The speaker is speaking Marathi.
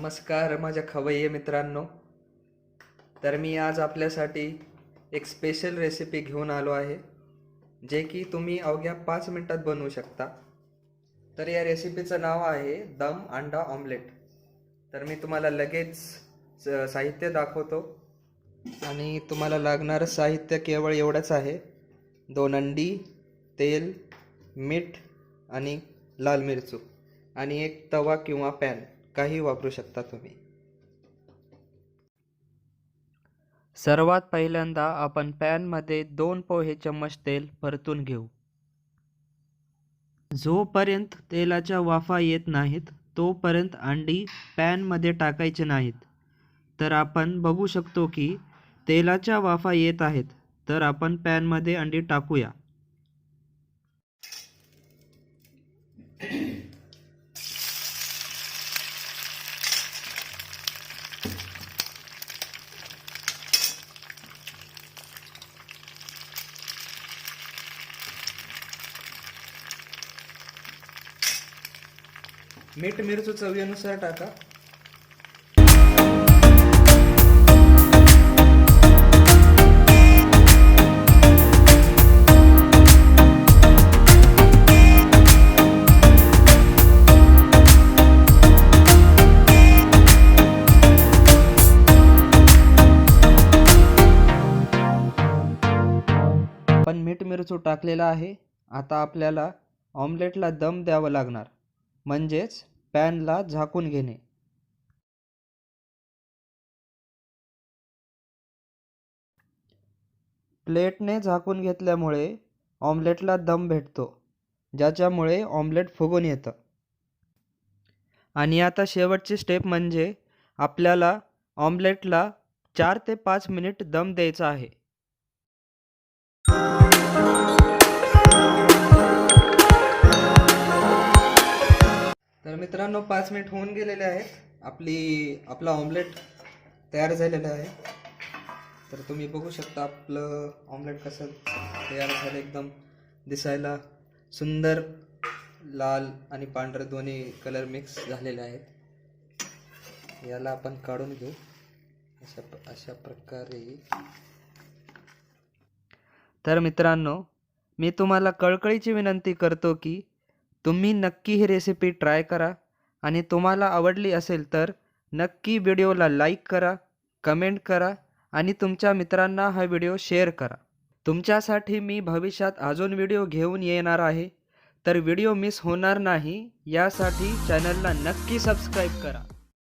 नमस्कार माझ्या खवय्ये मित्रांनो. तर मी आज आपल्यासाठी एक स्पेशल रेसिपी घेऊन आलो आहे, जे की तुम्ही अवघ्या 5 मिनिटात बनवू शकता. तर या रेसिपीचं नाव आहे दम अंडा ऑमलेट. तर मी तुम्हाला लगेच साहित्य दाखवतो आणि तुम्हाला लागणारं साहित्य केवळ एवढंच आहे: 2 अंडी, तेल, मीठ आणि लाल मिरचू आणि एक तवा किंवा पॅन काही वापरू शकता तुम्ही. सर्वात पहिल्यांदा आपण पॅनमध्ये 2 पोहे चम्मच तेल परतून घेऊ. जोपर्यंत तेलाच्या वाफा येत नाहीत तोपर्यंत अंडी पॅनमध्ये टाकायचे नाहीत. तर आपण बघू शकतो की तेलाच्या वाफा येत आहेत, तर आपण पॅनमध्ये अंडी टाकूया. मीठ मिरचू चवीनुसार टाका. आपण मीठ मिरचू टाकलेला आहे. आता आपल्याला ऑमलेटला दम द्यावा लागणार, म्हणजेच पॅनला झाकून घेणे. प्लेटने झाकून घेतल्यामुळे ऑमलेटला दम भेटतो, ज्याच्यामुळे ऑमलेट फुगून येतं. आणि आता शेवटची स्टेप म्हणजे आपल्याला ऑमलेटला 4 ते 5 मिनिट दम द्यायचा आहे. तर मित्रांनो, 5 मिनिट होऊन गेलेले आहेत. आपला ऑमलेट तयार झालेला आहे. तर तुम्ही बघू शकता आपलं ऑमलेट कसं तयार झालं. एकदम दिसायला सुंदर लाल आणि पांढरं दोन्ही कलर मिक्स झालेले आहेत. याला आपण काढून घेऊ अशा प्रकारे. तर मित्रांनो, मी तुम्हाला कळकळीची विनंती करतो की तुम्ही नक्की ही रेसिपी ट्राय करा आणि तुम्हाला आवडली असेल तर नक्की व्हिडिओला लाईक करा, कमेंट करा आणि तुमच्या मित्रांना हा व्हिडिओ शेअर करा. तुमच्यासाठी मी भविष्यात अजून व्हिडिओ घेऊन येणार आहे. तर व्हिडिओ मिस होणार नाही यासाठी चॅनलला नक्की सबस्क्राईब करा.